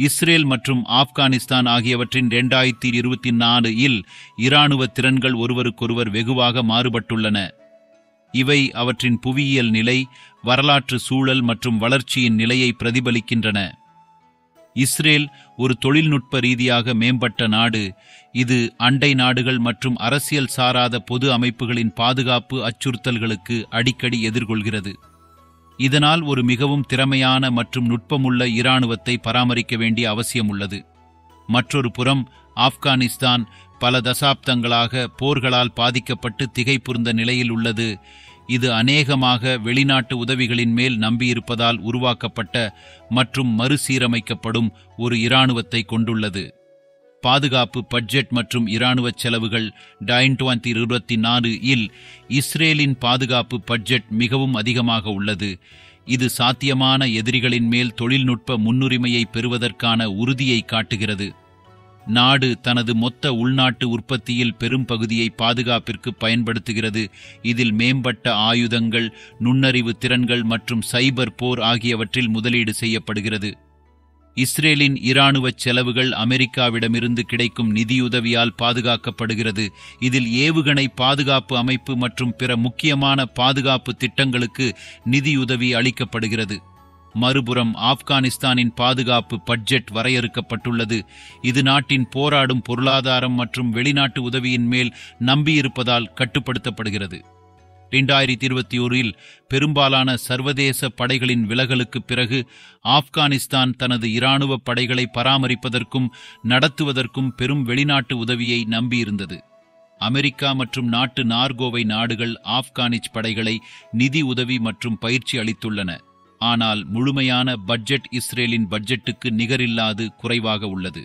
Israel மற்றும் ஆப்கானிஸ்தான் ஆகியவற்றின் 2024 இல் இராணுவ திறன்கள் ஒருவருக்கொருவர் வெகுவாக மாறுபட்டுள்ளன. இவை அவற்றின் புவியியல் நிலை, வரலாற்று சூழல் மற்றும் வளர்ச்சியின் நிலையை பிரதிபலிக்கின்றன. இஸ்ரேல் ஒரு தொழில்நுட்ப ரீதியாக மேம்பட்ட நாடு. இது அண்டை நாடுகள் மற்றும் அரசியல் சாராத பொது அமைப்புகளின் பாதுகாப்பு அச்சுறுத்தல்களுக்கு அடிக்கடி எதிர்கொள்கிறது. இதனால் ஒரு மிகவும் திறமையான மற்றும் நுட்பமுள்ள இராணுவத்தை பராமரிக்க வேண்டிய அவசியம் உள்ளது. மற்றொரு புறம் ஆப்கானிஸ்தான் பல தசாப்தங்களாக போர்களால் பாதிக்கப்பட்டு திகைப்புறுந்த நிலையில் உள்ளது. இது அநேகமாக வெளிநாட்டு உதவிகளின் மேல் நம்பியிருப்பதால் உருவாக்கப்பட்ட மற்றும் மறுசீரமைக்கப்படும் ஒரு இராணுவத்தை கொண்டுள்ளது. பாதுகாப்பு பட்ஜெட் மற்றும் இராணுவ செலவுகள் 2024 இல் இஸ்ரேலின் பாதுகாப்பு பட்ஜெட் மிகவும் அதிகமாக உள்ளது. இது சாத்தியமான எதிரிகளின் மேல் தொழில்நுட்ப முன்னுரிமையை பெறுவதற்கான உறுதியை காட்டுகிறது. நாடு தனது மொத்த உள்நாட்டு உற்பத்தியில் பெரும் பகுதியை பாதுகாப்பிற்கு பயன்படுத்துகிறது. இதில் மேம்பட்ட ஆயுதங்கள், நுண்ணறிவு திறன்கள் மற்றும் சைபர் போர் ஆகியவற்றில் முதலீடு செய்யப்படுகிறது. இஸ்ரேலின் இராணுவ செலவுகள் அமெரிக்காவிடமிருந்து கிடைக்கும் நிதியுதவியால் பாதுகாக்கப்படுகிறது. இதில் ஏவுகணை பாதுகாப்பு அமைப்பு மற்றும் பிற முக்கியமான பாதுகாப்பு திட்டங்களுக்கு நிதியுதவி அளிக்கப்படுகிறது. மறுபுறம் ஆப்கானிஸ்தானின் பாதுகாப்பு பட்ஜெட் வரையறுக்கப்பட்டுள்ளது. இது நாட்டின் போராடும் பொருளாதாரம் மற்றும் வெளிநாட்டு உதவியின் மேல் நம்பியிருப்பதால் கட்டுப்படுத்தப்படுகிறது. 2021 இல் பெரும்பாலான சர்வதேச படைகளின் விலகலுக்கு பிறகு ஆப்கானிஸ்தான் தனது இராணுவ படைகளை பராமரிப்பதற்கும் நடத்துவதற்கும் பெரும் வெளிநாட்டு உதவியை நம்பியிருந்தது. அமெரிக்கா மற்றும் நாட்டு நார்கோவை நாடுகள் ஆப்கானிஸ் படைகளை நிதி உதவி மற்றும் பயிற்சி அளித்துள்ளன. ஆனால் முழுமையான பட்ஜெட் இஸ்ரேலின் பட்ஜெட்டுக்கு நிகரில்லாது குறைவாக உள்ளது.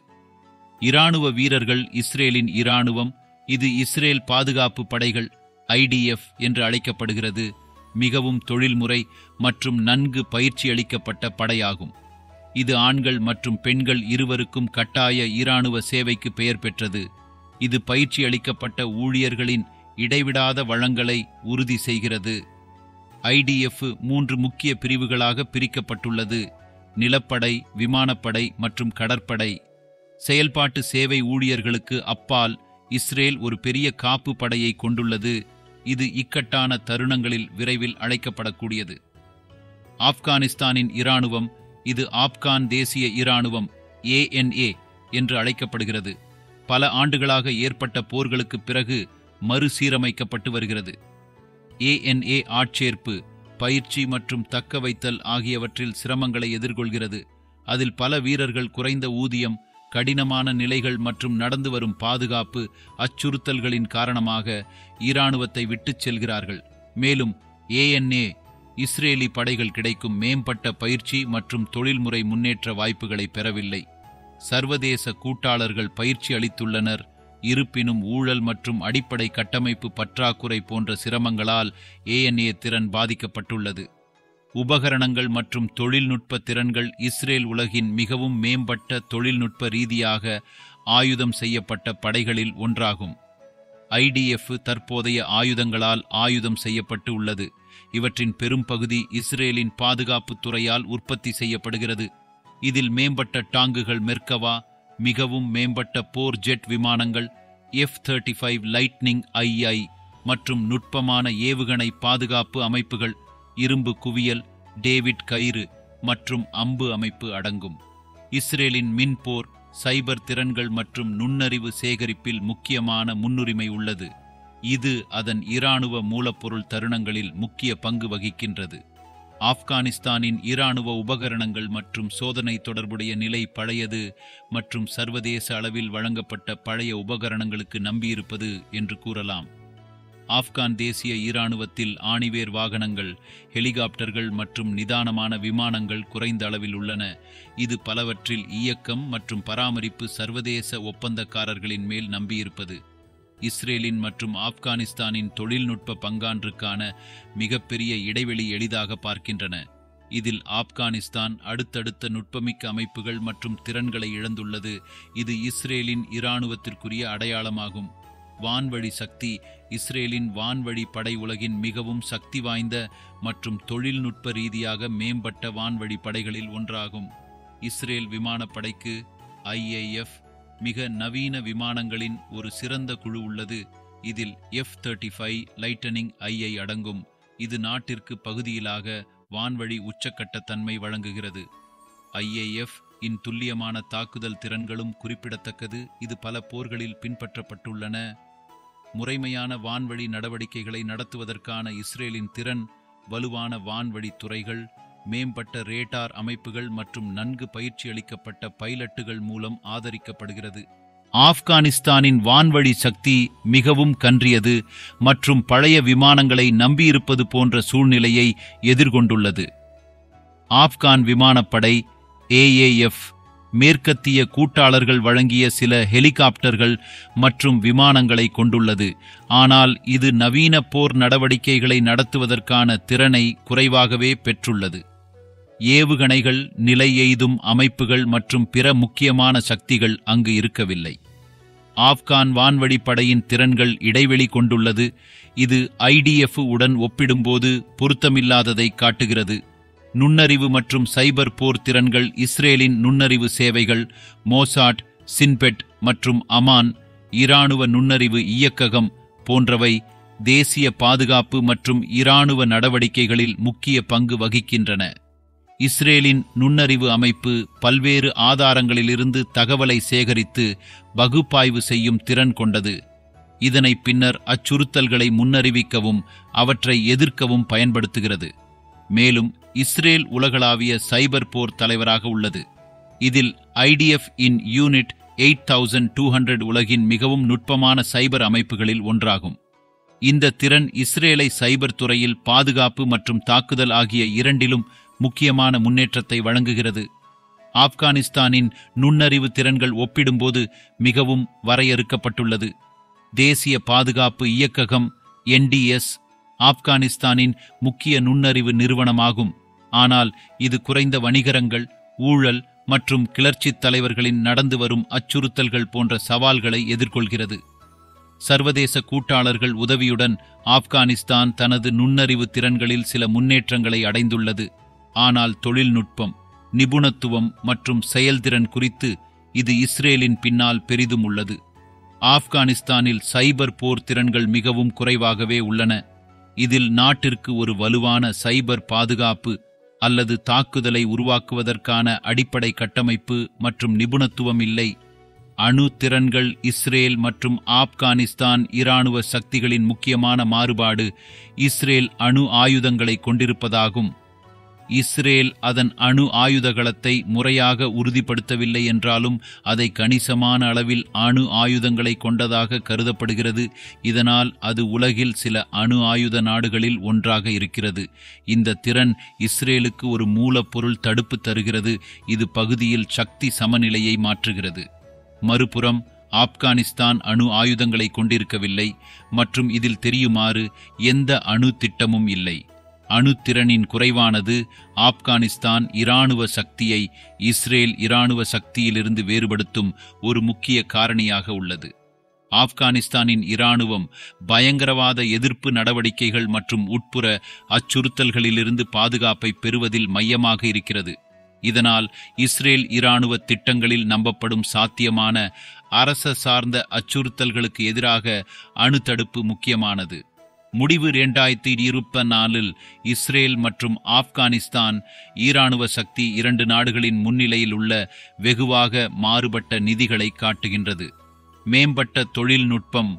இராணுவ வீரர்கள் இஸ்ரேலின் இராணுவம், இது இஸ்ரேல் பாதுகாப்பு படைகள் IDF என்று அழைக்கப்படுகிறது, மிகவும் தொழில்முறை மற்றும் நன்கு பயிற்சி அளிக்கப்பட்ட படையாகும். இது ஆண்கள் மற்றும் பெண்கள் இருவருக்கும் கட்டாய இராணுவ சேவைக்கு பெயர் பெற்றது. இது பயிற்சி அளிக்கப்பட்ட ஊழியர்களின் இடைவிடாத வழங்கலை உறுதி செய்கிறது. IDF 3 முக்கிய பிரிவுகளாக பிரிக்கப்பட்டுள்ளது: நிலப்படை, விமானப்படை மற்றும் கடற்படை. செயல்பாட்டு சேவை ஊழியர்களுக்கு அப்பால் இஸ்ரேல் ஒரு பெரிய காப்பு படையை கொண்டுள்ளது. இது இக்கட்டான தருணங்களில் விரைவில் அழைக்கப்படக்கூடியது. ஆப்கானிஸ்தானின் இராணுவம், இது ஆப்கான் தேசிய இராணுவம் ANA என்று அழைக்கப்படுகிறது, பல ஆண்டுகளாக ஏற்பட்ட போர்களுக்கு பிறகு மறுசீரமைக்கப்பட்டு வருகிறது. ANA ஆட்சேர்ப்பு, பயிற்சி மற்றும் தக்கவைத்தல் ஆகியவற்றில் சிரமங்களை எதிர்கொள்கிறது. அதில் பல வீரர்கள் குறைந்த ஊதியம், கடினமான நிலைகள் மற்றும் நடந்து வரும் பாதுகாப்பு அச்சுறுத்தல்களின் காரணமாக இராணுவத்தை விட்டுச் செல்கிறார்கள். மேலும் ANA இஸ்ரேலி படைகள் கிடைக்கும் மேம்பட்ட பயிற்சி மற்றும் தொழில்முறை முன்னேற்ற வாய்ப்புகளை பெறவில்லை. சர்வதேச கூட்டாளர்கள் பயிற்சி அளித்துள்ளனர். இருப்பினும் ஊழல் மற்றும் அடிப்படை கட்டமைப்பு பற்றாக்குறை போன்ற சிரமங்களால் ANA திறன் பாதிக்கப்பட்டுள்ளது. உபகரணங்கள் மற்றும் தொழில்நுட்ப திறன்கள் இஸ்ரேல் உலகின் மிகவும் மேம்பட்ட தொழில்நுட்ப ரீதியாக ஆயுதம் செய்யப்பட்ட படைகளில் ஒன்றாகும். IDF தற்போதைய ஆயுதங்களால் ஆயுதம் செய்யப்பட்டு உள்ளது. இவற்றின் பெரும் பகுதி இஸ்ரேலின் பாதுகாப்பு துறையால் உற்பத்தி செய்யப்படுகிறது. இதில் மேம்பட்ட டாங்குகள், மெர்கவா, மிகவும் மேம்பட்ட போர் ஜெட் விமானங்கள், F-35 லைட்னிங் II மற்றும் நுட்பமான ஏவுகணை பாதுகாப்பு அமைப்புகள், இரும்பு குவியல், டேவிட் கயிறு மற்றும் அம்பு அமைப்பு அடங்கும். இஸ்ரேலின் மின்போர், சைபர் திறன்கள் மற்றும் நுண்ணறிவு சேகரிப்பில் முக்கியமான முன்னுரிமை உள்ளது. இது அதன் இராணுவ மூலப்பொருள் தருணங்களில் முக்கிய பங்கு வகிக்கின்றது. ஆப்கானிஸ்தானின் இராணுவ உபகரணங்கள் மற்றும் சோதனை தொடர்புடைய நிலை பழையது மற்றும் சர்வதேச அளவில் வழங்கப்பட்ட பழைய உபகரணங்களுக்கு நம்பியிருப்பது என்று கூறலாம். ஆப்கான் தேசிய இராணுவத்தில் ஆணிவேர் வாகனங்கள், ஹெலிகாப்டர்கள் மற்றும் நிதானமான விமானங்கள் குறைந்த அளவில் உள்ளன. இது பலவற்றில் இயக்கம் மற்றும் பராமரிப்பு சர்வதேச ஒப்பந்தக்காரர்களின் மேல் நம்பியிருப்பது இஸ்ரேலின் மற்றும் ஆப்கானிஸ்தானின் தொழில்நுட்ப பங்காற்றுக்கான மிகப்பெரிய இடைவெளி எளிதாக பார்க்கின்றன. இதில் ஆப்கானிஸ்தான் அடுத்தடுத்த நுட்பமிக்க அமைப்புகள் மற்றும் திறன்களை இழந்துள்ளது. இது இஸ்ரேலின் இராணுவத்திற்குரிய அடையாளமாகும். வான்வழி சக்தி இஸ்ரேலின் வான்வழி படை உலகின் மிகவும் சக்தி வாய்ந்த மற்றும் தொழில்நுட்ப ரீதியாக மேம்பட்ட வான்வழி படைகளில் ஒன்றாகும். இஸ்ரேல் விமானப்படைக்கு IAF மிக நவீன விமானங்களின் ஒரு சிறந்த குழு உள்ளது. இதில் F-35 லைட்டனிங் II அடங்கும். இது நாட்டிற்கு பகுதியிலாக வான்வழி உச்சக்கட்ட தன்மை வழங்குகிறது. IAF இன் துல்லியமான தாக்குதல் திறன்களும் குறிப்பிடத்தக்கது. இது பல போர்களில் பின்பற்றப்பட்டுள்ளன. முறைமையான வான்வழி நடவடிக்கைகளை நடத்துவதற்கான இஸ்ரேலின் திறன், வலுவான வான்வழி துறைகள், மேம்பட்ட ரேடார் அமைப்புகள் மற்றும் நன்கு பயிற்சியளிக்கப்பட்ட பைலட்டுகள் மூலம் ஆதரிக்கப்படுகிறது. ஆப்கானிஸ்தானின் வான்வழி சக்தி மிகவும் கன்றியது மற்றும் பழைய விமானங்களை நம்பியிருப்பது போன்ற சூழ்நிலையை எதிர்கொண்டுள்ளது. ஆப்கான் விமானப்படை AAF மேற்கத்திய கூட்டாளர்கள் வழங்கிய சில ஹெலிகாப்டர்கள் மற்றும் விமானங்களை கொண்டுள்ளது. ஆனால் இது நவீன போர் நடவடிக்கைகளை நடத்துவதற்கான திறனை குறைவாகவே பெற்றுள்ளது. ஏவுகணைகள், நிலை எய்தும் அமைப்புகள் மற்றும் பிற முக்கியமான சக்திகள் அங்கு இருக்கவில்லை. ஆப்கான் வான்வழி படையின் திறன்கள் இடைவெளி கொண்டுள்ளது. இது IDF உடன் ஒப்பிடும்போது பொருத்தமில்லாததை காட்டுகிறது. நுண்ணறிவு மற்றும் சைபர் போர் திறன்கள் இஸ்ரேலின் நுண்ணறிவு சேவைகள், மோசாட், சின்பெட் மற்றும் அமான் இராணுவ நுண்ணறிவு இயக்ககம் போன்றவை தேசிய பாதுகாப்பு மற்றும் இராணுவ நடவடிக்கைகளில் முக்கிய பங்கு வகிக்கின்றன. இஸ்ரேலின் நுண்ணறிவு அமைப்பு பல்வேறு ஆதாரங்களிலிருந்து தகவலை சேகரித்து பகுப்பாய்வு செய்யும் திறன் கொண்டது. இதனை பின்னர் அச்சுறுத்தல்களை முன்னறிவிக்கவும் அவற்றை எதிர்க்கவும் பயன்படுத்துகிறது. மேலும் இஸ்ரேல் உலகளாவிய சைபர் போர் தலைவராக உள்ளது. இதில் IDF இன் யூனிட் 8200 உலகின் மிகவும் நுட்பமான சைபர் அமைப்புகளில் ஒன்றாகும். இந்த திறன் இஸ்ரேலை சைபர் துறையில் பாதுகாப்பு மற்றும் தாக்குதல் ஆகிய இரண்டிலும் முக்கியமான முன்னேற்றத்தை வழங்குகிறது. ஆப்கானிஸ்தானின் நுண்ணறிவு திறன்கள் ஒப்பிடும்போது மிகவும் வரையறுக்கப்பட்டுள்ளது. தேசிய பாதுகாப்பு இயக்ககம் NDS ஆப்கானிஸ்தானின் முக்கிய நுண்ணறிவு நிறுவனமாகும். ஆனால் இது குறைந்த வணிகரங்கள், ஊழல் மற்றும் கிளர்ச்சித் தலைவர்களின் நடந்து வரும் அச்சுறுத்தல்கள் போன்ற சவால்களை எதிர்கொள்கிறது. சர்வதேச கூட்டாளர்கள் உதவியுடன் ஆப்கானிஸ்தான் தனது நுண்ணறிவு திறன்களில் சில முன்னேற்றங்களை அடைந்துள்ளது. ஆனால் தொழில்நுட்பம், நிபுணத்துவம் மற்றும் செயல்திறன் குறித்து இது இஸ்ரேலின் பின்னால் பெரிதும் உள்ளது. ஆப்கானிஸ்தானில் சைபர் போர் திறன்கள் மிகவும் குறைவாகவே உள்ளன. இதில் நாட்டிற்கு ஒரு வலுவான சைபர் பாதுகாப்பு அல்லது தாக்குதலை உருவாக்குவதற்கான அடிப்படை கட்டமைப்பு மற்றும் நிபுணத்துவம் இல்லை. அணு திறன்கள் இஸ்ரேல் மற்றும் ஆப்கானிஸ்தான் இராணுவ சக்திகளின் முக்கியமான மாறுபாடு இஸ்ரேல் அணு ஆயுதங்களை கொண்டிருப்பதாகும். இஸ்ரேல் அதன் அணு ஆயுதகளத்தை முறையாக உறுதிப்படுத்தவில்லை என்றாலும் அதை கணிசமான அளவில் அணு ஆயுதங்களை கொண்டதாக கருதப்படுகிறது. இதனால் அது உலகில் சில அணு ஆயுத நாடுகளில் ஒன்றாக இருக்கிறது. இந்த திறன் இஸ்ரேலுக்கு ஒரு மூலப்பொருள் தடுப்பு தருகிறது. இது பகுதியில் சக்தி சமநிலையை மாற்றுகிறது. மறுபுறம் ஆப்கானிஸ்தான் அணு ஆயுதங்களை கொண்டிருக்கவில்லை மற்றும் இதில் தெரியுமாறு எந்த அணு திட்டமும் இல்லை. அணு திறனின் குறைவானது ஆப்கானிஸ்தான் இராணுவ சக்தியை இஸ்ரேல் இராணுவ சக்தியிலிருந்து வேறுபடுத்தும் ஒரு முக்கிய காரணியாக உள்ளது. ஆப்கானிஸ்தானின் இராணுவம் பயங்கரவாத எதிர்ப்பு நடவடிக்கைகள் மற்றும் உட்புற அச்சுறுத்தல்களிலிருந்து பாதுகாப்பை பெறுவதில் மையமாக இருக்கிறது. இதனால் இஸ்ரேல் இராணுவ திட்டங்களில் நம்பப்படும் சாத்தியமான அரச சார்ந்த அச்சுறுத்தல்களுக்கு எதிராக அணு தடுப்பு முக்கியமானது. முடிவு 2024 இஸ்ரேல் மற்றும் ஆப்கானிஸ்தான் இராணுவ சக்தி இரண்டு நாடுகளின் முன்னிலையில் உள்ள வெகுவாக மாறுபட்ட நிதிகளை காட்டுகின்றது. மேம்பட்ட தொழில்நுட்பம்,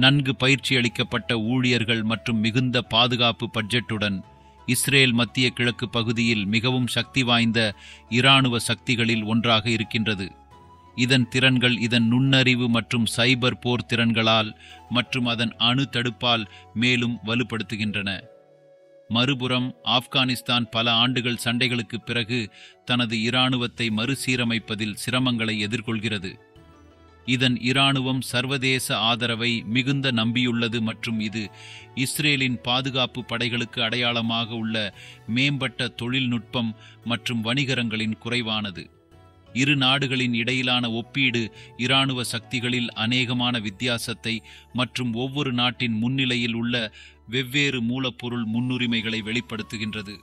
நன்கு பயிற்சியளிக்கப்பட்ட ஊழியர்கள் மற்றும் மிகுந்த பாதுகாப்பு பட்ஜெட்டுடன் இஸ்ரேல் மத்திய கிழக்கு பகுதியில் மிகவும் சக்தி வாய்ந்த இராணுவ சக்திகளில் ஒன்றாக இருக்கின்றது. இதன் திறன்கள் இதன் நுண்ணறிவு மற்றும் சைபர் போர் திறன்களால் மற்றும் அதன் அணு தடுப்பால் மேலும் வலுப்படுத்துகின்றன. மறுபுறம் ஆப்கானிஸ்தான் பல ஆண்டுகள் சண்டைகளுக்கு பிறகு தனது இராணுவத்தை மறுசீரமைப்பதில் சிரமங்களை எதிர்கொள்கிறது. இதன் இராணுவம் சர்வதேச ஆதரவை மிகுந்த நம்பியுள்ளது மற்றும் இது இஸ்ரேலின் பாதுகாப்பு படைகளுக்கு அடையாளமாக உள்ள மேம்பட்ட தொழில்நுட்பம் மற்றும் வணிகரங்களின் குறைவானது. இரு நாடுகளின் இடையிலான ஒப்பீடு இராணுவ சக்திகளில் அநேகமான வித்தியாசத்தை மற்றும் ஒவ்வொரு நாட்டின் முன்னிலையில் உள்ள வெவ்வேறு மூலப்பொருள் முன்னுரிமைகளை வெளிப்படுத்துகின்றது.